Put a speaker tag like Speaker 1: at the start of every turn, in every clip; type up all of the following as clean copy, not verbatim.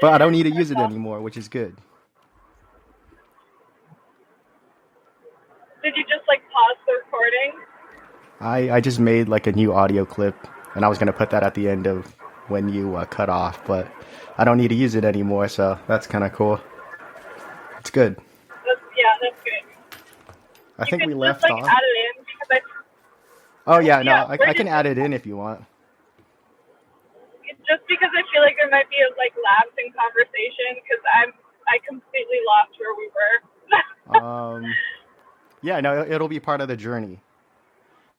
Speaker 1: But I don't need to use it anymore, which is good.
Speaker 2: Did you just like pause the recording?
Speaker 1: I just made like a new audio clip, and I was gonna put that at the end of when you cut off, but I don't need to use it anymore, so that's kind of cool. It's good.
Speaker 2: That's good.
Speaker 1: I think we left
Speaker 2: just,
Speaker 1: off.
Speaker 2: Add it in because
Speaker 1: Oh yeah, no, I can add it in if you want.
Speaker 2: Just because I feel like there might be a lapse in conversation because I completely lost where we were.
Speaker 1: Yeah, no, it'll be part of the journey.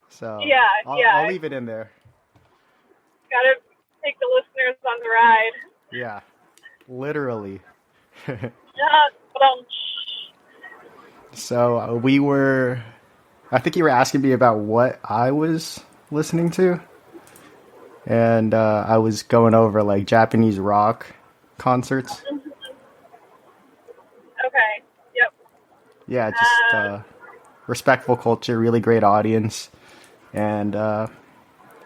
Speaker 1: So I'll leave it in there.
Speaker 2: Gotta take the listeners on the ride.
Speaker 1: Yeah, literally. So I think you were asking me about what I was listening to. And I was going over like Japanese rock concerts.
Speaker 2: Okay, yep.
Speaker 1: Yeah, just respectful culture, really great audience. And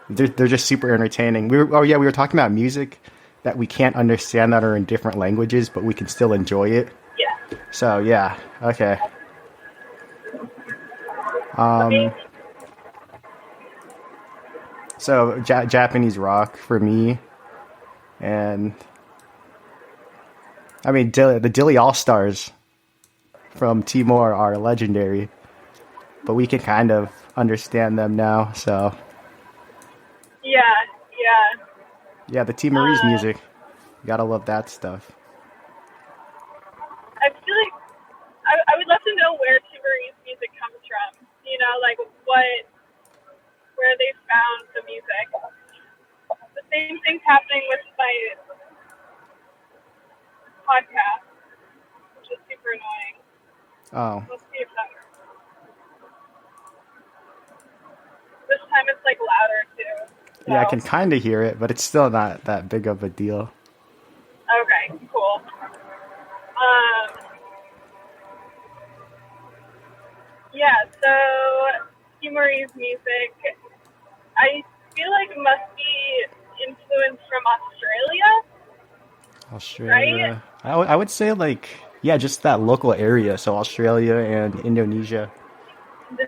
Speaker 1: they're just super entertaining. We were talking about music that we can't understand that are in different languages, but we can still enjoy it.
Speaker 2: Yeah.
Speaker 1: So yeah, okay. So Japanese rock for me, and I mean the Dilly All Stars from Timor are legendary, but we can kind of understand them now. So yeah, the Timorese music, you gotta love that stuff.
Speaker 2: I feel like I would love to know where Timorese music comes from. You know, like where they found the music. The same thing's happening with my podcast, which is super annoying.
Speaker 1: Oh.
Speaker 2: Let's see if that works. This time it's louder too. So.
Speaker 1: Yeah, I can kind of hear it, but it's still not that big of a deal.
Speaker 2: Okay, cool. Yeah, so Timorese music, I feel like it must be influenced from Australia.
Speaker 1: Australia.
Speaker 2: Right?
Speaker 1: I would say just that local area. So Australia and Indonesia.
Speaker 2: Yeah.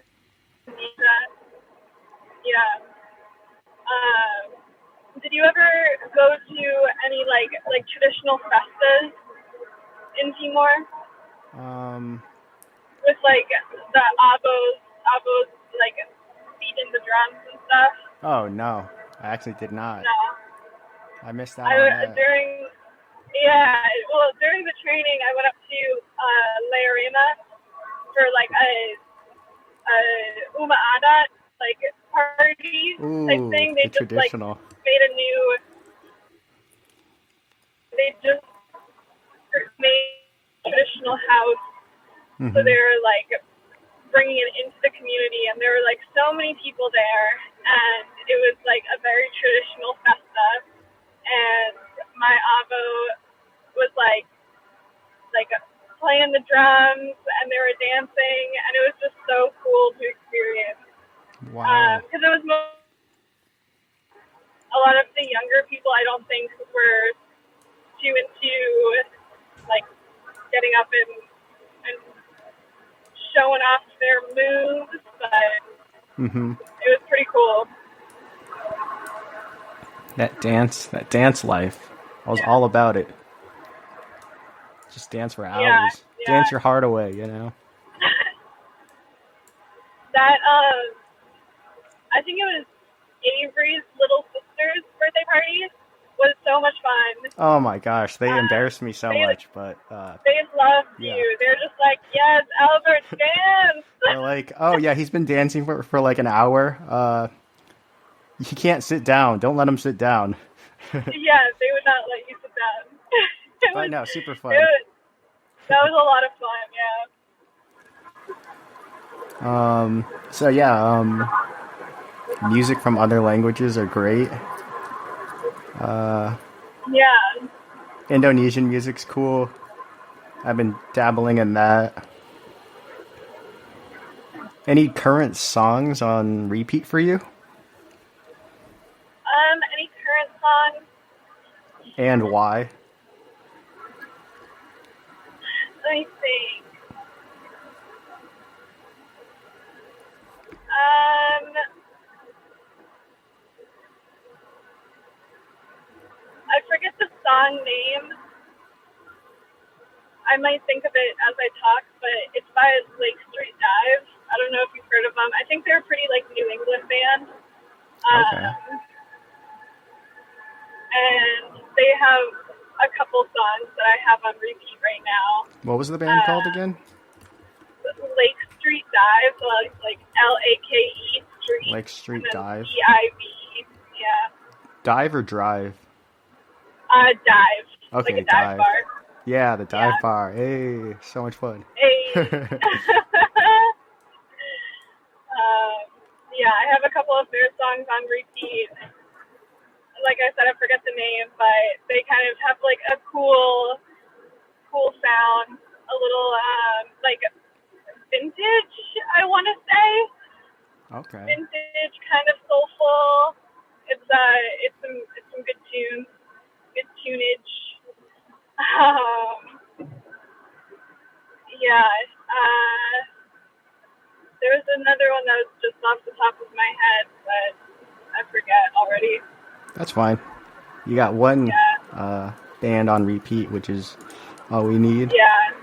Speaker 2: Did you ever go to any traditional festas in Timor? With the abos beating the drums and stuff.
Speaker 1: Oh no, I actually did not.
Speaker 2: No,
Speaker 1: I missed out on that.
Speaker 2: During the training, I went up to Learima for a umaada party type thing. They just
Speaker 1: traditional.
Speaker 2: made a new. They just made a traditional house.
Speaker 1: Mm-hmm.
Speaker 2: So they were bringing it into the community, and there were so many people there, and it was a very traditional festa. And my avo was playing the drums, and they were dancing, and it was just so cool to experience.
Speaker 1: Wow.
Speaker 2: Because it was a lot of the younger people, I don't think, were too into getting up and showing off their moves, but it was pretty cool.
Speaker 1: That dance life, I was all about it. Just dance for hours.
Speaker 2: Yeah.
Speaker 1: Dance your heart away, you know.
Speaker 2: That I think it was Avery's little sister's birthday party was so much fun.
Speaker 1: Oh my gosh, they embarrassed me so much, but
Speaker 2: they loved you. They're just yes, Albert, dance.
Speaker 1: They're oh yeah, he's been dancing for an hour. He can't sit down. Don't let him sit down.
Speaker 2: Yeah, they would not let you sit down.
Speaker 1: I know, super fun.
Speaker 2: That was a lot of fun, yeah.
Speaker 1: So yeah, music from other languages are great.
Speaker 2: Yeah.
Speaker 1: Indonesian music's cool. I've been dabbling in that. Any current songs on repeat for you?
Speaker 2: Any current songs?
Speaker 1: And why?
Speaker 2: Let me think. I forget the song name. I might think of it as I talk, but it's by Lake Street Dive. I don't know if you've heard of them. I think they're a pretty like New England band.
Speaker 1: Okay.
Speaker 2: And they have a couple songs that I have on repeat right now.
Speaker 1: What was the band called again?
Speaker 2: Lake Street Dive, like Lake Street.
Speaker 1: Lake Street Dive.
Speaker 2: DIVE. Yeah.
Speaker 1: Dive or drive?
Speaker 2: Dive.
Speaker 1: Okay,
Speaker 2: like a dive bar.
Speaker 1: Yeah, the dive bar. Hey, so much fun.
Speaker 2: Hey. Yeah, I have a couple of their songs on repeat. Like I said, I forget the name, but they kind of have like a cool sound, a little like vintage, I want to say.
Speaker 1: Okay.
Speaker 2: Vintage, kind of soulful. It's some good tunes, good tunage. Yeah. There was another one that was just off the top of my head, but I forget already.
Speaker 1: That's fine. You got one band on repeat, which is all we need.
Speaker 2: Yeah.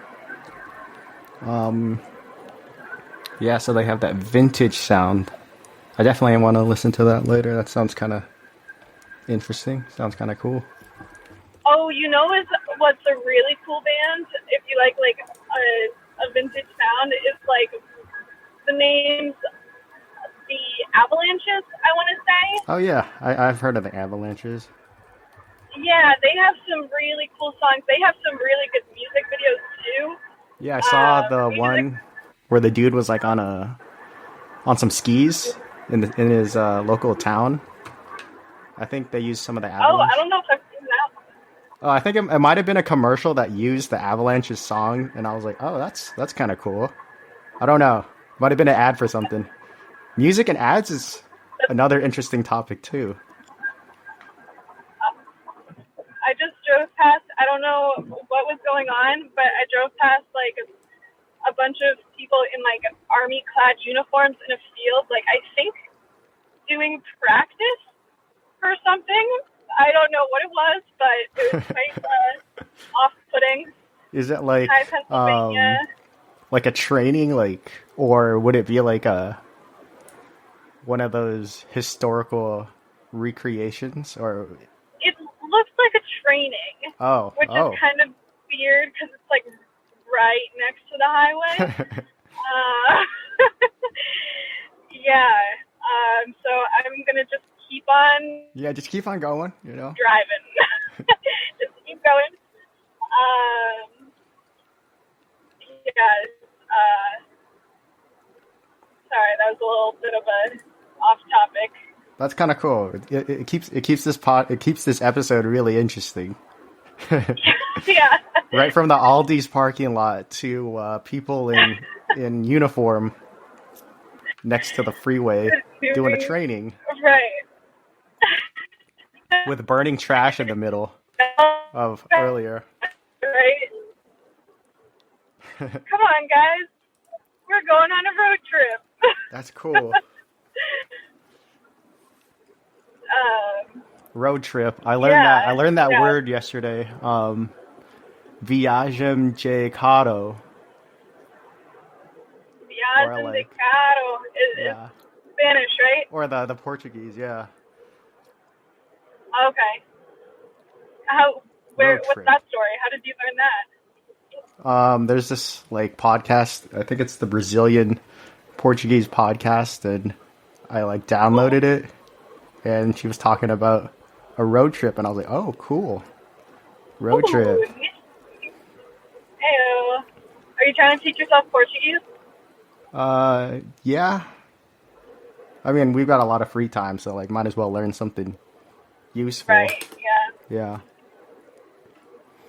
Speaker 1: Yeah, so they have that vintage sound. I definitely want to listen to that later. That sounds kind of interesting. Sounds kind of cool.
Speaker 2: Oh, you know what's a really cool band? If you like a vintage sound, it's like the name's the Avalanches, I want to say.
Speaker 1: Oh yeah, I've heard of the Avalanches.
Speaker 2: Yeah, they have some really cool songs. They have some really good music videos too.
Speaker 1: Yeah, I saw the one where the dude was like on some skis in his local town. I think they used some of the Avalanche.
Speaker 2: Oh, I don't know if I've seen that one.
Speaker 1: Oh, I think it might have been a commercial that used the Avalanches song, and I was like, oh, that's kind of cool. I don't know. Might have been an ad for something. Music and ads is another interesting topic too.
Speaker 2: I just drove past, I don't know what was going on, but I drove past like a bunch of people in like army clad uniforms in a field, like I think doing practice for something. I don't know what it was, but it was quite off-putting.
Speaker 1: Is it like
Speaker 2: Hi, Pennsylvania.
Speaker 1: Like a training, like, or would it be like one of those historical recreations, or?
Speaker 2: It looks like a training.
Speaker 1: Oh,
Speaker 2: which is kind of weird because it's like right next to the highway. Yeah. So I'm gonna just keep on.
Speaker 1: Yeah, just keep on going. You know.
Speaker 2: Driving. Just keep going. Yeah. Sorry, that was a little bit of a off topic.
Speaker 1: That's kind of cool. It keeps this episode really interesting.
Speaker 2: Yeah.
Speaker 1: Right from the Aldi's parking lot to people in uniform next to the freeway doing a training.
Speaker 2: Right.
Speaker 1: With burning trash in the middle of earlier.
Speaker 2: Right. Come on, guys. We're going on a road trip.
Speaker 1: That's cool. Road trip. I learned that. I learned that word yesterday. hmvFJ.
Speaker 2: Beyonce is Spanish, right?
Speaker 1: Or the Portuguese, yeah.
Speaker 2: Okay. What's that story? How did you learn that?
Speaker 1: There's this like podcast. I think it's the Brazilian Portuguese podcast, and I like downloaded it, and she was talking about a road trip, and I was like, oh, cool. Road trip.
Speaker 2: Ew. Are you trying to teach yourself Portuguese?
Speaker 1: Yeah. I mean, we've got a lot of free time, so like, might as well learn something useful.
Speaker 2: Right. Yeah.
Speaker 1: Yeah.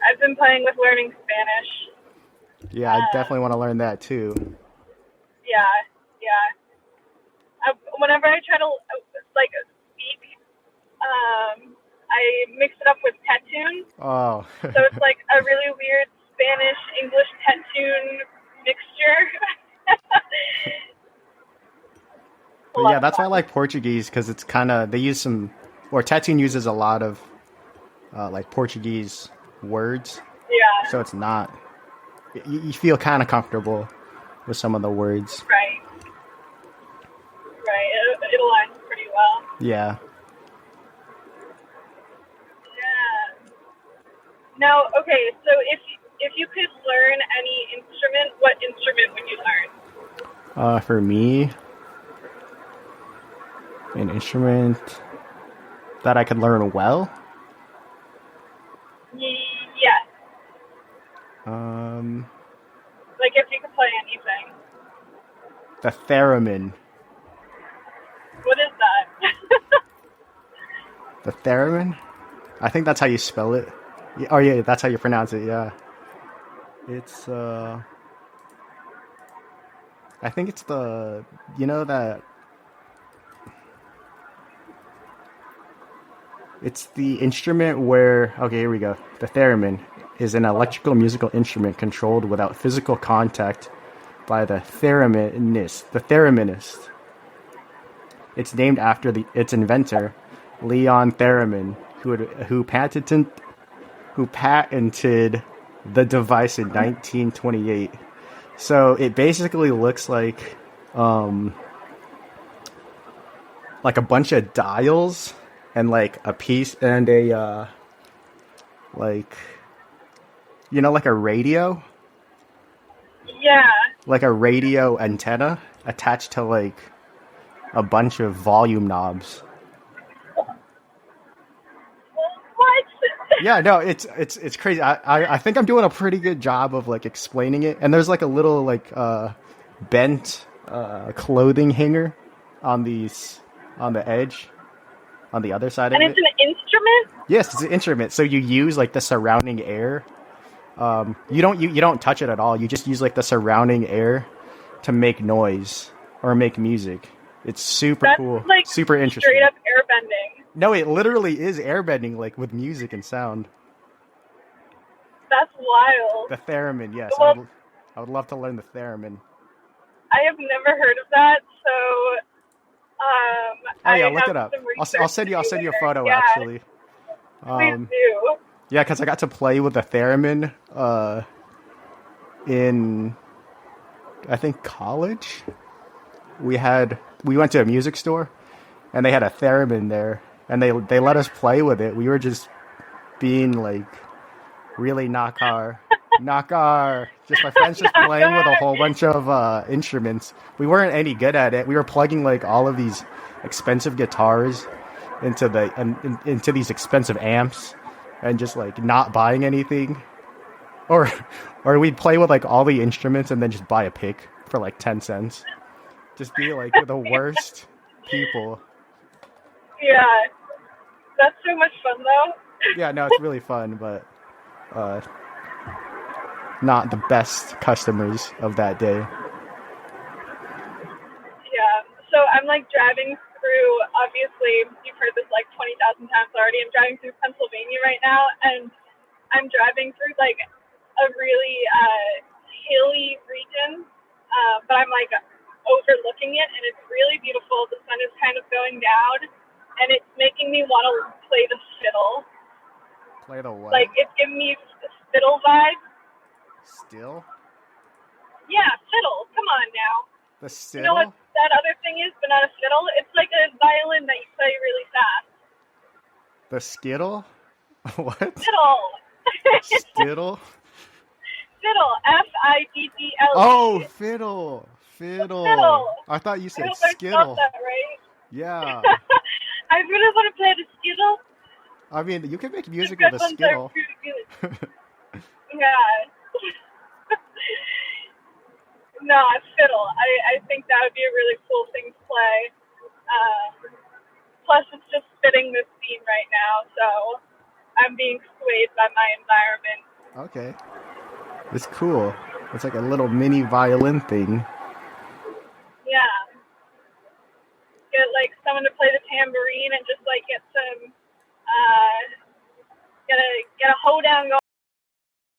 Speaker 2: I've been playing with learning Spanish.
Speaker 1: Yeah, I definitely want to learn that too.
Speaker 2: Yeah. Whenever I try to like speak, I mix it up with pet tunes.
Speaker 1: Oh.
Speaker 2: So it's like a really weird Spanish English Tetun mixture.
Speaker 1: But yeah, that's why I like Portuguese, because it's kind of, they use some, or Tetun uses a lot of like Portuguese words.
Speaker 2: Yeah.
Speaker 1: So it's not, you feel kind of comfortable with some of the words.
Speaker 2: Right. Right. It aligns pretty well.
Speaker 1: Yeah.
Speaker 2: Yeah. Now, okay, so if you could learn any instrument, what instrument would you learn?
Speaker 1: For me, an instrument that I could learn well.
Speaker 2: Yes. Like if you could play anything.
Speaker 1: The theremin.
Speaker 2: What is that?
Speaker 1: The theremin? I think that's how you spell it. Oh yeah, that's how you pronounce it. Yeah. It's I think it's the, you know, that it's the instrument where, okay, here we go. The theremin is an electrical musical instrument controlled without physical contact by the thereminist. The thereminist. It's named after its inventor, Leon Theremin, who patented the device in 1928. So it basically looks like a bunch of dials and like a piece and a like, you know, like a radio.
Speaker 2: Yeah.
Speaker 1: Like a radio antenna attached to like a bunch of volume knobs.
Speaker 2: What?
Speaker 1: Yeah, no, it's crazy. I think I'm doing a pretty good job of like explaining it. And there's like a little like bent clothing hanger on the edge on the other side of it.
Speaker 2: And it's an instrument?
Speaker 1: Yes, it's an instrument. So you use like the surrounding air. You don't touch it at all. You just use like the surrounding air to make noise or make music. It's super cool.
Speaker 2: Like
Speaker 1: super interesting.
Speaker 2: Straight up airbending.
Speaker 1: No, it literally is airbending, like with music and sound.
Speaker 2: That's wild.
Speaker 1: The theremin, yes.
Speaker 2: Well,
Speaker 1: I would love to learn the theremin.
Speaker 2: I have never heard of that, so
Speaker 1: oh yeah, look it up. I'll send you a photo,
Speaker 2: yeah,
Speaker 1: actually.
Speaker 2: Please do.
Speaker 1: Yeah, because I got to play with the theremin in, I think, college. We went to a music store, and they had a theremin there, and they let us play with it. We were just being like really knock-our. Just my friends just playing with a whole bunch of instruments. We weren't any good at it. We were plugging like all of these expensive guitars into these expensive amps, and just like not buying anything, or we'd play with like all the instruments and then just buy a pick for like 10 cents. Just be like the worst people.
Speaker 2: Yeah, that's so much fun though.
Speaker 1: Yeah, no, it's really fun, but not the best customers of that day.
Speaker 2: Yeah, so I'm like driving through, obviously you've heard this like 20,000 times already, I'm driving through Pennsylvania right now, and I'm driving through like a really hilly region, but I'm like overlooking it, and it's really beautiful. The sun is kind of going down, and it's making me want to play the fiddle.
Speaker 1: Play the what?
Speaker 2: Like, it's giving me fiddle vibes.
Speaker 1: Still?
Speaker 2: Yeah, fiddle. Come on now.
Speaker 1: The fiddle?
Speaker 2: You know what that other thing is, but not a fiddle? It's like a violin that you play really fast.
Speaker 1: The skittle? What?
Speaker 2: Fiddle.
Speaker 1: Stiddle?
Speaker 2: Fiddle. F-I-D-D-L-E.
Speaker 1: Oh, fiddle. Fiddle. I thought you said skittle.
Speaker 2: I that right.
Speaker 1: Yeah.
Speaker 2: I really want to play the skittle.
Speaker 1: I mean, you can make music with a skittle.
Speaker 2: Yeah. No, fiddle. I think that would be a really cool thing to play. Plus, it's just fitting this scene right now, so I'm being swayed by my environment.
Speaker 1: Okay. It's cool. It's like a little mini violin thing.
Speaker 2: Yeah. Get like someone to play the tambourine and just like get some get a hoedown going.